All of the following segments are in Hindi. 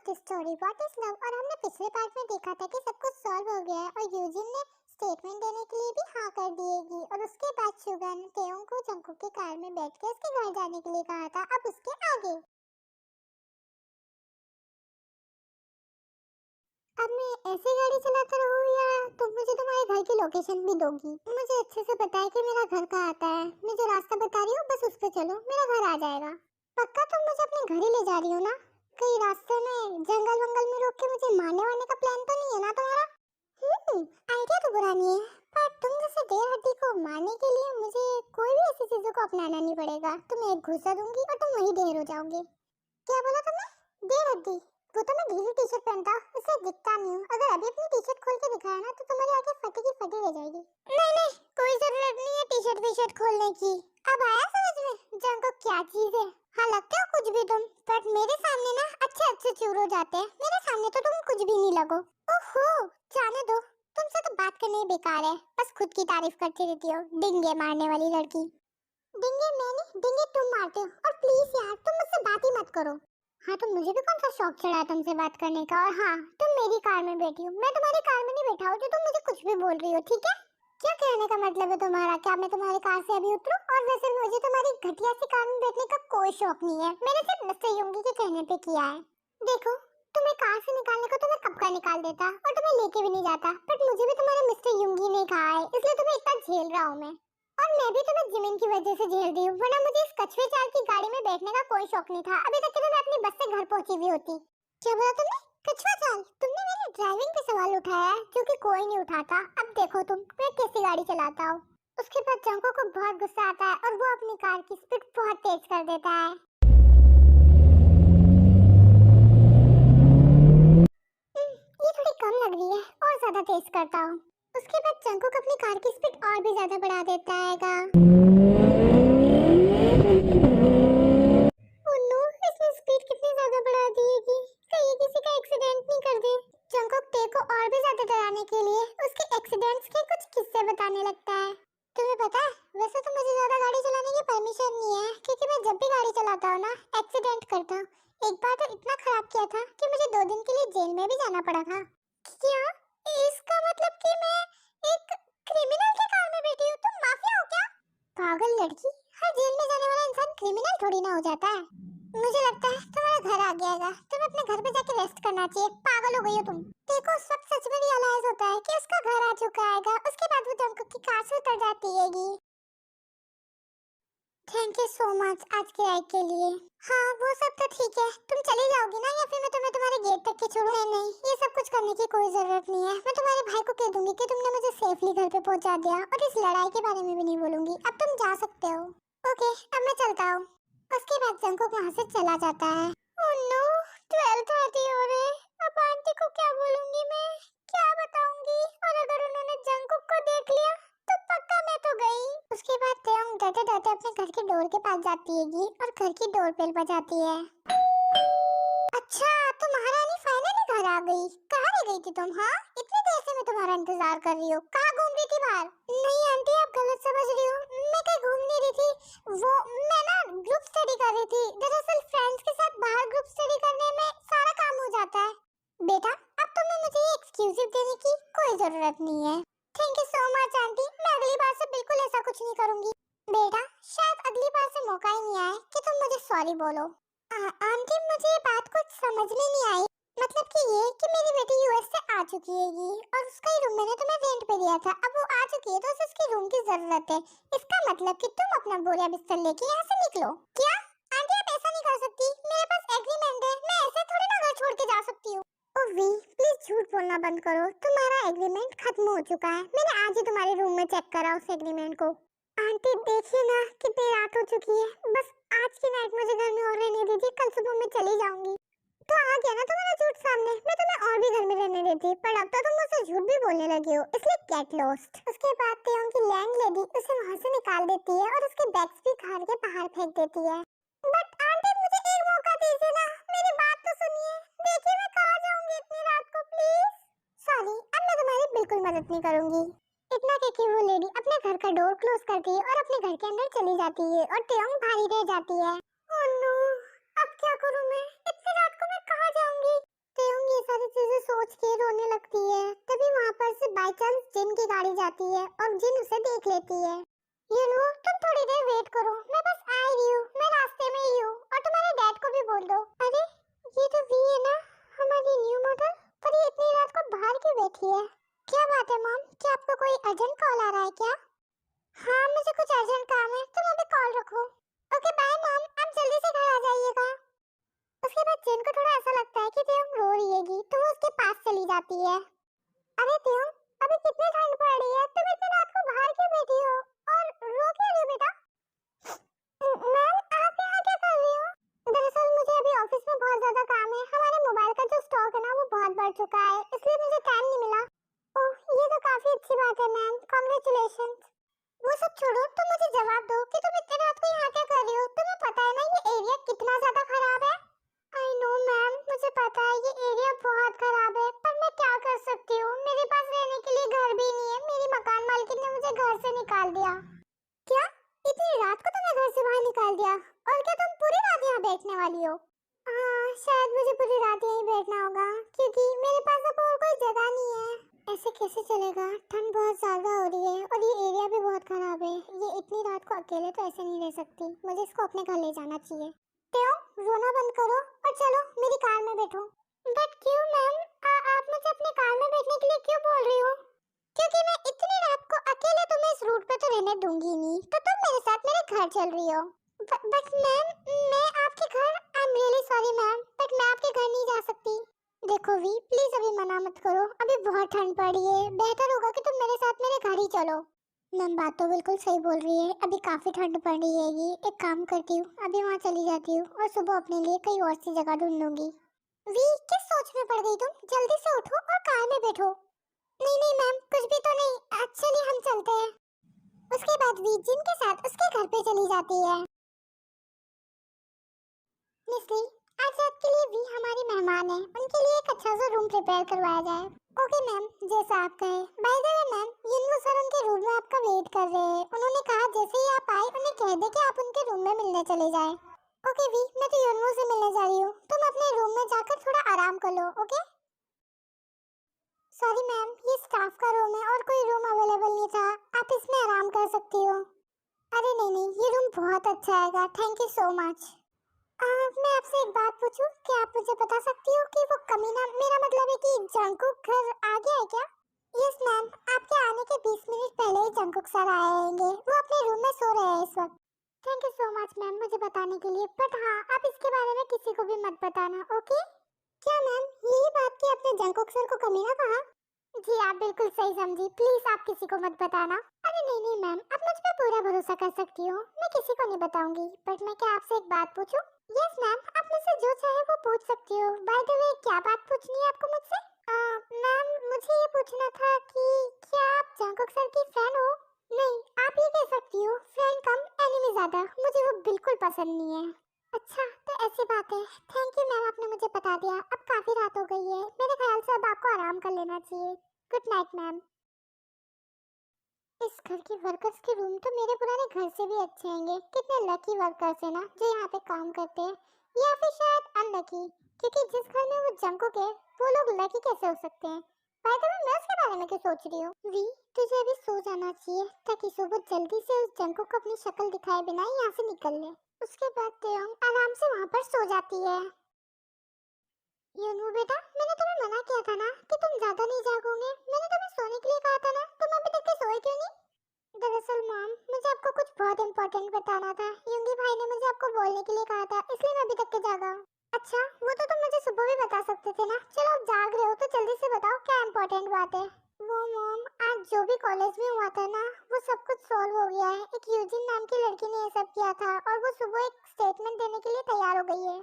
The story what is love. और हमने पिछले पार्ट में देखा था कि सब कुछ सॉल्व हो गया है और यूजिन ने स्टेटमेंट देने के लिए भी हाँ कर दिएगी। और उसके बाद शुगा ने तेयोंग को जंगकुक की कार में बैठ के उसके घर जाने के लिए कहा था। अब उसके आगे अब मैं ऐसे गाड़ी चलाता रहूं या तुम मुझे तुम्हारे घर की लोकेशन भी दोगी? मुझे अच्छे से पता है कि मेरा घर कहाँ आता है। मैं जो रास्ता बता रही हूँ बस उस पे चलो, मेरा घर आ जाएगा। पक्का तुम मुझे अपने घर ही ले जा रही हो ना? कहीं रास्ते में जंगल वंगल में रोक के मुझे मारने वाने का प्लान तो नहीं है ना तुम्हारा? आइडिया तो बुरा नहीं है, पर तुम जैसे देर हड्डी को मारने के लिए मुझे कोई भी ऐसी चीजों को अपनाना नहीं पड़ेगा। तुम्हें एक घुसा दूंगी और तुम वहीं ढेर हो जाओगे। क्या बोला तुमने? देर हड्डी? वो तो मैं ढीली टी शर्ट पहनता हूँ, उससे दिखता नहीं हूँ। अगर अभी अपनी टी शर्ट खोल के दिखाया ना तो तुम्हारी आंखें फटी की फटी रह जाएगी। नहीं नहीं, कोई जरूरत नहीं है टी शर्ट खोलने की। अब आया समझ में जंगकुक क्या चीज है? हाँ लगते हो कुछ भी तुम, बट मेरे सामने ना अच्छे अच्छे चूर हो जाते हैं। मेरे सामने तो तुम कुछ भी नहीं लगो। ओहो, जाने दो, तुमसे तो बात करना ही बेकार है। बस खुद की तारीफ करती रहती हो, डिंगे मारने वाली लड़की। डिंगे मैं नहीं, डिंगे तुम मारते हो। और प्लीज यार तुम मुझसे बात ही मत करो। हाँ तो मुझे भी कौन सा शौक चढ़ा है तुमसे बात करने का। और हाँ, तुम मेरी कार में बैठी हो, मैं तुम्हारी कार में नहीं बैठा हूँ जो तुम मुझे कुछ भी बोल रही हो, ठीक है? क्या कहने का मतलब है तुम्हारा? क्या मैं तुम्हारी कार से अभी उतरूं? और वैसे मुझे तुम्हारी घटिया सी कार में बैठने का कोई शौक नहीं है। मैंने सिर्फ मिस्टर युंगी के कहने पे किया है। देखो, तुम्हें कार से निकालने को तो मैं कब का निकाल देता और तुम्हें लेके भी नहीं जाता, बट मुझे भी तुम्हारे मिस्टर युंगी ने कहा है, इसलिए तुम्हें इतना झेल रहा हूँ मैं। और मैं भी तुम्हें जिमिन की वजह से झेल रही हूँ, वरना मुझे इस कछुए चाल की गाड़ी में बैठने का कोई शौक नहीं था। अभी तक के तो मैं अपनी बस से घर पहुंची भी होती। क्या बोला तुमने? कछुआ चाल? तुमने मेरी ड्राइविंग पे सवाल उठाया है, जो कि कोई नहीं उठाता। अब देखो तुम, मैं कैसी गाड़ी चलाता हूँ। उसके बाद जंको को बहुत गुस्सा आता है और वो अपनी कार की स्पीड बहुत तेज कर देता है। ये थोड़ी कम लग रही है, और ज्यादा तेज करता हूँ। उसके बाद जंकुक अपनी कार की स्पीड और भी ज्यादा बढ़ा देता है। ओह नो, इसने स्पीड कितनी ज्यादा बढ़ा दी है कि कहीं ये किसी का एक्सीडेंट नहीं कर दे। जंकुक ते को और भी ज्यादा डराने के लिए उसके एक्सीडेंट्स के कुछ किस्से बताने लगता है। तुम्हें पता है, वैसे तो मुझे ज्यादा गाड़ी चलाने की परमिशन नहीं है, क्योंकि मैं जब भी गाड़ी चलाता हूँ ना एक्सीडेंट करता हूँ। एक बार तो इतना खराब किया था कि मुझे 2 दिन के लिए जेल में भी जाना पड़ा था। क्या? इसका मतलब कि मैं एक क्रिमिनल के कार में बैठी हूँ? तुम माफिया हो क्या? पागल लड़की, हर जेल में जाने वाला इंसान क्रिमिनल थोड़ी ना हो जाता है। मुझे लगता है तुम्हारा घर आ गया है, तुम्हें अपने घर पे जाके रेस्ट करना चाहिए। पागल हो गई हो तुम। देखो, सब सच में रियलाइज होता है कि उसका घर आ चुका है। उसके बाद वो जंकुक की कार से उतर जाती हैगी। थैंक यू सो मच आज के राइड के लिए। हाँ वो सब तो ठीक है, तुम चली जाओगी ना या फिर मैं तुम्हें तुम्हारे गेट तक के छोड़ूं? नहीं नहीं, ये सब कुछ करने की कोई जरूरत नहीं है। मैं तुम्हारे भाई को कह दूंगी कि तुमने मुझे सेफली घर पे पहुंचा दिया, और इस लड़ाई के बारे में भी नहीं बोलूंगी। अब तुम जा सकते हो। ओके, अब मैं चलता हूँ। उसके बाद जंकुक वहाँ से चला जाता है। ओह नो, 12:30 हो रहे। अब आंटी को क्या बोलूंगी मैं? क्या बताऊंगी? और अगर उन्होंने जंकुक को देख लिया तो पक्का मैं तो गई। उसके बाद तेयोंग डरते डरते अपने घर के डोर के पास जाती हैगी और घर की डोर बेल बजाती है। अच्छा, तो महारानी फाइनली घर आ गई। कहाँ रह गई थी तुम? हाँ, इतनी देर से मैं तुम्हारा इंतजार कर रही हूँ। कहाँ घूम रही थी बाहर? नहीं आंटी, आप गलत समझ रही हो। मैं कहीं घूम नहीं रही थी। वो मैं ना ग्रुप स्टडी कर रही थी। दरअसल फ्रेंड्स के साथ बाहर ग्रुप स्टडी करने में सारा काम हो जाता है। बेटा, अब तुम्हें मुझे एक्सक्यूज देने की कोई जरूरत नहीं है। Thank you so much aunty, मैं अगली बार से बिल्कुल ऐसा कुछ नहीं करूंगी। बेटा, शायद अगली बार से मौका ही नहीं आए कि तुम मुझे सॉरी बोलो। आंटी, मुझे ये बात कुछ समझ में नहीं आई। मतलब कि ये कि मेरी बेटी यूएस से आ चुकी हैगी और उसका ही रूम मैंने तुम्हें रेंट पे दिया था। अब वो आ चुकी है तो उसे उसके रूम की जरूरत है। इसका मतलब कि तुम अपना बोरिया बिस्तर लेके यहाँ से निकलो। क्या? आंटी आप ऐसा नहीं कर सकती, मेरे पास एग्रीमेंट है। मैं ऐसे थोड़ी ना घर छोड़ के जा सकती हूँ। ओवी, प्लीज झूठ बोलना बंद करो। तुम्हारा एग्रीमेंट खत्म हो चुका है। मैंने आज ही तुम्हारे रूम में चेक करा उस एग्रीमेंट को। आंटी देखिए ना, कितनी रात हो चुकी है। बस आज की नाइट मुझे घर में और रहने दीजिए, कल सुबह मैं चली जाऊंगी। तो आ गया ना तुम्हारा झूठ सामने। मैं तुम्हें और भी घर में रहने देती, पर अब तो तुम मुझसे झूठ भी बोलने लगी हो, इसलिए गेट लॉस्ट। उसके बाद तेयोंग की लैंडलेडी उसे वहाँ से निकाल देती है और उसके बैग्स भी उखाड़ के बाहर फेंक देती है। बट आंटी मुझे एक मौका दीजिए ना, मेरी बात तो सुनिए। देखिए मैं कहाँ जाऊंगी इतनी रात को, प्लीज। सॉरी, अब मैं तुम्हारी बिल्कुल मदद नहीं करूंगी। इतना कह के वो लेडी अपने घर का डोर क्लोज करती है और अपने घर के अंदर चली जाती है और तेयोंग भारी रह जाती है। ओह नो, अब क्या करूं मैं? इतनी रात को मैं कहाँ जाऊंगी? चांस जिन की गाड़ी जाती है और जिन उसे देख लेती है। ये लो, तुम थोड़ी देर वेट करो, मैं बस आ रही हूँ, मैं रास्ते में ही हूँ। और तुम्हारे डैड को भी बोल दो। अरे ये तो वी है ना, हमारी न्यू मॉडल। पर ये इतनी रात को बाहर क्यों बैठी है? क्या बात है मॉम, क्या आपको कोई अर्जेंट कॉल आ रहा है क्या? हाँ मुझे कुछ अर्जेंट काम है, तुम अभी कॉल रखो। ओके बाय मॉम, आप जल्दी से घर आ जाइएगा। उसके बाद जिन को थोड़ा ऐसा लगता है कि त्योंग रो रही हैगी, तो वो उसके पास चली जाती है। अरे त्योंग, अभी कितनी ठंड पड़ रही है, तुम इतनी रात को बाहर क्यों बैठी हो और रो क्यों रही हो बेटा? मैम आप यहाँ क्या कर रही हो? दरअसल मुझे अभी ऑफिस में बहुत ज्यादा काम है, हमारे मोबाइल का जो स्टॉक है ना वो बहुत बढ़ चुका है, इसलिए मुझे टाइम नहीं मिला। ओह ये तो काफी अच्छी बात है मैम, कांग्रेचुलेशंस। वो सब छोड़ो, तुम मुझे जवाब दो कि तुम इतनी रात को यहाँ क्या कर रही हो? तुम्हें पता है ना ये एरिया कितना ज्यादा खराब है? आई नो मैम, मुझे पता है ये एरिया बहुत खराब है, पर मैं क्या कर सकती हूँ, मेरे पास रहने के लिए घर भी नहीं है, मेरी मकान मालकिन ने मुझे घर से निकाल दिया। क्या? इतनी रात को तुम्हें घर से बाहर निकाल दिया? और क्या तुम पूरी रात यहाँ बैठने वाली हो? हाँ शायद मुझे पूरी रात यहीं बैठना होगा, क्योंकि मेरे पास अब और कोई जगह नहीं है। ऐसे कैसे चलेगा, ठंड बहुत ज्यादा हो रही है और ये एरिया भी बहुत खराब है। ये इतनी रात को अकेले तो ऐसे नहीं रह सकती, मुझे इसको अपने घर ले जाना चाहिए। त्यों रोना बंद करो और चलो मेरी कार में बैठो। बट क्यों मैम, आप मुझे अपनी कार में बैठने के लिए क्यों बोल रही हो? क्योंकि मैं इतनी रात को अकेले तुम्हें इस रूट पे तो रहने दूंगी नहीं, तो तुम मेरे साथ मेरे घर चल रही हो। बट मैम, मैं आपके घर, I am really sorry ma'am, but मैं आपके घर नहीं जा सकती। देखो वी, प्लीज अभी मना मत करो, अभी बहुत ठंड पड़ी है, बेहतर होगा कि तुम मेरे साथ मेरे घर ही चलो। मैम बात तो बिल्कुल सही बोल रही है, अभी काफी ठंड पड़ रही है। एक काम करती हूँ, अभी वहाँ चली जाती हूँ और सुबह अपने लिए कहीं और सी जगह ढूंढ लूंगी। वी किस सोच में पड़ गई तुम? जल्दी से उठो और कार में बैठो। नहीं नहीं मैम, कुछ भी तो नहीं, चलिए हम चलते हैं। उसके बाद वी जिन के साथ उसके घर पे चली जाती है। मिस्ली, आज रात के लिए वी हमारी मेहमान है, उनके लिए एक अच्छा सा रूम प्रिपेयर करवाया जाए। ओके मैम, जैसा आप कहे। बाय द वे मैम, युनवू सर उनके रूम में आपका वेट कर रहे हैं, उन्होंने कहा जैसे ही आप आए उन्हें कह दे कि आप उनके रूम में मिलने चले जाएं। ओके वी, मैं तो युनवू से मिलने जा रही हूँ, तुम अपने रूम में जाकर थोड़ा आराम कर लो। ओके सॉरी मैम, ये स्टाफ का रूम है और कोई रूम अवेलेबल नहीं था, आप इसमें आराम कर सकती हो। अरे नहीं नहीं, ये रूम बहुत अच्छा है, थैंक यू सो मच। मैं आपसे एक बात पूछूं, क्या आप मुझे बता सकती हो कि वो कमीना, मेरा मतलब है कि जंकुक घर आ गया है क्या? यस मैम, आपके आने के 20 मिनट पहले ही जंकुक सर आए होंगे, वो अपने रूम में सो रहे हैं इस वक्त। Thank you so much ma'am मुझे बताने के लिए, बट हाँ आप इसके बारे में किसी को भी मत बताना, ओके? क्या मैम, यही बात कि आपने जंकुक सर को कमीना कहा? जी आप बिल्कुल सही समझी, प्लीज आप किसी को मत बताना। अरे नहीं नहीं मैम, आप मुझ पे पूरा भरोसा कर सकती हो, मैं किसी को नहीं बताऊंगी। बट मैं क्या आपसे एक बात पूछूं? यस मैम, आप मुझसे जो चाहे वो पूछ सकती हो। बाय द वे, क्या बात पूछनी है आपको मुझसे? मैम मुझे ये पूछना था कि क्या आप जंकुक सर की फैन हो? नहीं, आप ये कह सकती हो फ्रेंड कम एनिमी ज्यादा, मुझे वो बिल्कुल पसंद नहीं है। अच्छा तो ऐसी बात है, थैंक यू मैम आपने मुझे बता दिया। अब काफी रात हो गई है, मेरे ख्याल से अब आपको आराम कर लेना चाहिए। Good night ma'am. इस घर के वर्कर्स के रूम तो मेरे पुराने घर से भी अच्छे होंगे, कितने लकी वर्कर्स हैं ना जो यहाँ पे काम करते हैं, या फिर शायद अनलकी, क्योंकि जिस घर में वो जंकुक है वो लोग लकी कैसे हो सकते हैं? बाय द वे मैं उसके बारे में क्यों सोच रही हूँ? वी तुझे अभी सो जाना चाहिए ताकि सुबह जल्दी से उस जंकुक को अपनी शक्ल दिखाए बिना यहाँ से निकल ले। उसके बाद त्योंग आराम से वहाँ पर सो जाती है। यूनू बेटा, मैंने तुम्हें मना किया था ना कि तुम ज्यादा नहीं जागोगे, मैंने तुम्हें सोने के लिए कहा था ना, तुम अभी तक के सोए क्यों नहीं? दरअसल मॉम, मुझे आपको कुछ बहुत इंपॉर्टेंट बताना था, युंगी भाई ने मुझे आपको बोलने के लिए कहा था, इसलिए मैं अभी तक के जागा हूँ। अच्छा, वो तो तुम मुझे सुबह भी बता सकते थे ना, चलो अब जाग रहे हो तो जल्दी से बताओ क्या इंपॉर्टेंट बात है। वो मॉम, आज जो भी कॉलेज में हुआ था ना वो सब कुछ सॉल्व हो गया है, एक यूजिन नाम की लड़की ने ये सब किया था और वो सुबह एक स्टेटमेंट देने के लिए तैयार हो गई है।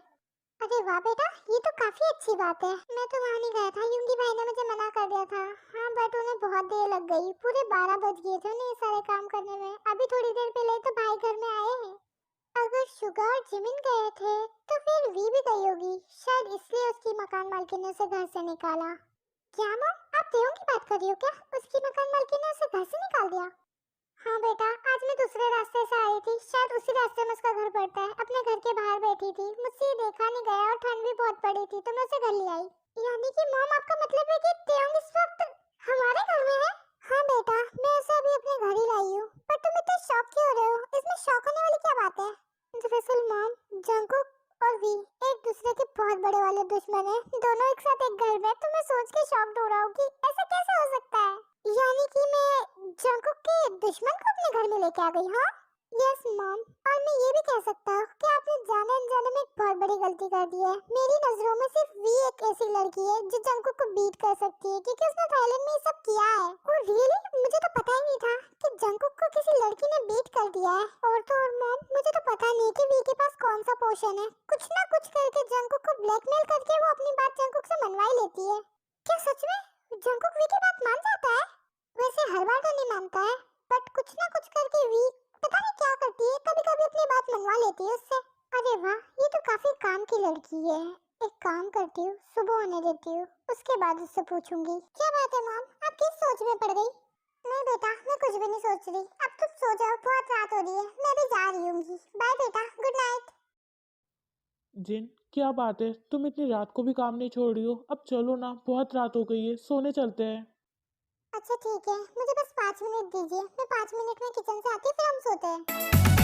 अरे वाह बेटा, ये तो काफी अच्छी बात है। मैं तो वहाँ नहीं गया था, युंगी भाई ने मुझे मना कर दिया था। हाँ बट उन्हें बहुत देर लग गई, पूरे 12 बज गए थे उन्हें ये सारे काम करने में, अभी थोड़ी देर पहले तो भाई घर में आए हैं। अगर शुगा और जिमिन गए थे तो फिर वी भी गई होगी, शायद इसलिए उसकी मकान मालकिन ने उसे घर से निकाला। क्या मॉम, आप त्यों की बात कर रही हो क्या? उसकी मकान मालकिन ने उसे घर से निकाल दिया? हाँ बेटा, आज मैं दूसरे रास्ते से आई थी, शायद उसी रास्ते में उसका घर पड़ता है, अपने घर के बाहर बैठी थी, मुझसे ये देखा नहीं गया और ठंड भी बहुत पड़ी थी तो मैं उसे घर ले आई। यानी कि मॉम आपका मतलब है कि त्योंग इस वक्त हमारे घर में है? हाँ बेटा, मैं उसे अभी अपने घर ही लाई हूँ। पर तुम इतने शॉक क्यों हो रहे हो? इसमें शॉक होने वाली क्या बात है? दरअसल मॉम, जंगकुक और वी एक दूसरे के बहुत बड़े वाले दुश्मन हैं। दोनों एक साथ एक घर में। तो मैं सोच के शॉक्ड हो रहा हूँ कि ऐसा कैसे हो सकता है। यानी कि मैं जंगकुक के दुश्मन को अपने घर में लेके आ गई। हाँ यस मॉम, और मैं ये भी कह सकता हूँ कि आपने जाने अनजाने में एक बहुत बड़ी गलती कर दी है। मेरी नजरों में सिर्फ वी एक ऐसी लड़की है जो जंगकुक को बीट कर सकती है, क्योंकि उसने थाईलैंड में ये सब किया है। और रियली मुझे तो पता ही नहीं था कि जंगकुक को किसी लड़की ने बीट कर दिया है। और तो और मॉम, मुझे तो पता नहीं कि वी के पास कौन सा पोशन है। कुछ ना कुछ करके जंगकुक को ब्लैकमेल करके वो अपनी बात जंगकुक से मनवा ही लेती है। क्या सच में जंगकुक वी की बात मान जाता है? वैसे हर बार तो नहीं मानता है, बट कुछ ना कुछ करके वी पता नहीं क्या करती है, कभी कभी अपनी बात मनवा लेती है उससे। अरे वाह, ये तो काफी काम की लड़की है। एक काम करती हूँ, सुबह होने देती हूँ, उसके बाद उससे पूछूंगी। क्या बात है मॉम, आप किस सोच में पड़ गई? नहीं बेटा, मैं कुछ भी नहीं सोच रही। अब तुम सो जाओ, बहुत रात हो रही है। मैं भी जा रही हूँ। बाय बेटा, गुड नाइट। जिन, क्या बात है, तुम इतनी रात को भी काम नहीं छोड़ रही हो? अब चलो ना, बहुत रात हो गई है, सोने चलते हैं। अच्छा ठीक है, मुझे बस 5 मिनट दीजिए। मैं 5 मिनट में किचन से आती हूँ, फिर हम सोते हैं।